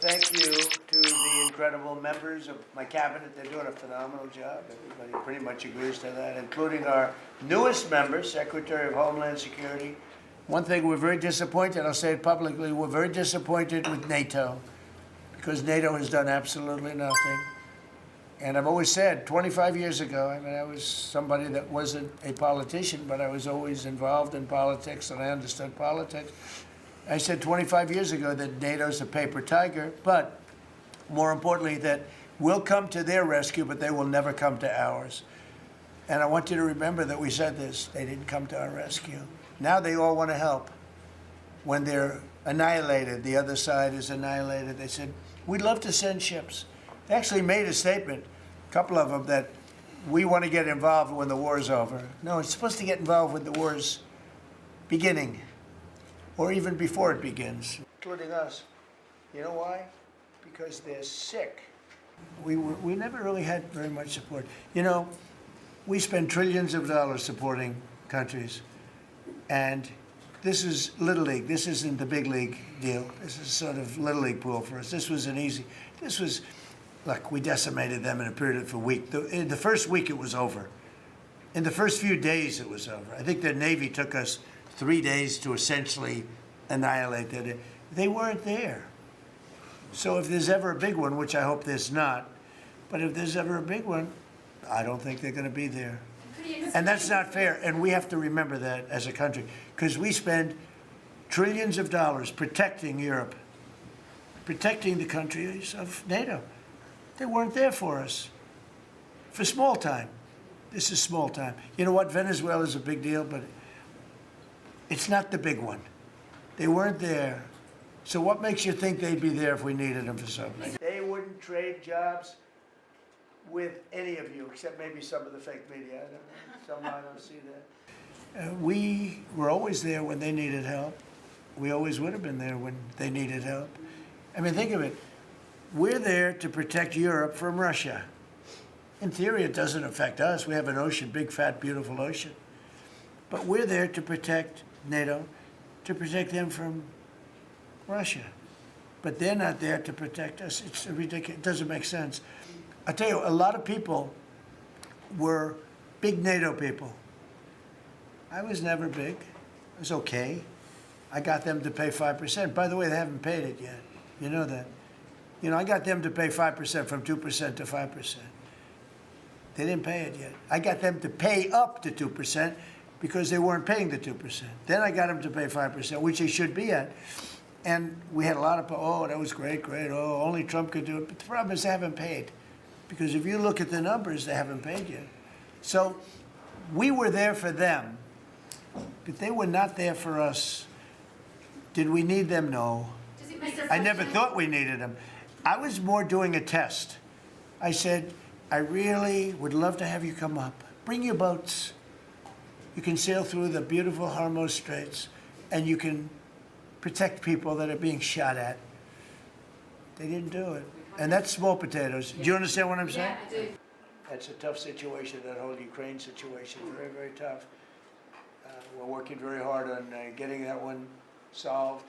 Thank you to the incredible members of my cabinet. They're doing a phenomenal job. Everybody pretty much agrees to that, including our newest member, Secretary of Homeland Security. One thing we're very disappointed, I'll say it publicly, we're very disappointed with NATO because NATO has done absolutely nothing. And I've always said, 25 years ago, I mean, I was somebody that wasn't a politician, but I was always involved in politics and I understood politics. I said 25 years ago that NATO's a paper tiger, but more importantly, that we'll come to their rescue, but they will never come to ours. And I want you to remember that we said this. They didn't come to our rescue. Now they all want to help. When they're annihilated, the other side is annihilated, they said, we'd love to send ships. They actually made a statement, a couple of them, that we want to get involved when the war's over. No, it's supposed to get involved when the war's beginning, or even before it begins, including us. You know why? Because they're sick. We never really had very much support. You know, we spend trillions of dollars supporting countries, and this is Little League. This isn't the big league deal. This is sort of Little League pool for us. This was an easy, this was, look, we decimated them in a period of a week. In the first week, it was over. In the first few days, it was over. I think the Navy took us 3 days to essentially annihilate that. They weren't there. So if there's ever a big one, which I hope there's not, but if there's ever a big one, I don't think they're going to be there. And that's not fair. And we have to remember that as a country, because we spend trillions of dollars protecting Europe, protecting the countries of NATO. They weren't there for us for small time. This is small time. You know what? Venezuela is a big deal, but it's not the big one. They weren't there. So what makes you think they'd be there if we needed them for something? They wouldn't trade jobs with any of you, except maybe some of the fake media. I don't know. Some I don't see that. We were always there when they needed help. We always would have been there when they needed help. I mean, think of it. We're there to protect Europe from Russia. In theory, it doesn't affect us. We have an ocean, big, fat, beautiful ocean. But we're there to protect NATO, to protect them from Russia. But they're not there to protect us. It's ridiculous. It doesn't make sense. I tell you, a lot of people were big NATO people. I was never big. I was okay. I got them to pay 5%. By the way, they haven't paid it yet. You know that. You know, I got them to pay 5% from 2% to 5%. They didn't pay it yet. I got them to pay up to 2% because they weren't paying the 2%. Then I got them to pay 5%, which they should be at. And we had a lot of, oh, that was great, great. Oh, only Trump could do it. But the problem is they haven't paid. Because if you look at the numbers, they haven't paid yet. So we were there for them, but they were not there for us. Did we need them? No. I never thought we needed them. I was more doing a test. I said, I really would love to have you come up. Bring your boats. You can sail through the beautiful Hormuz Straits, and you can protect people that are being shot at. They didn't do it. And that's small potatoes. Do you understand what I'm saying? Yeah, I do. That's a tough situation, that whole Ukraine situation. Very, very tough. We're working very hard on getting that one solved.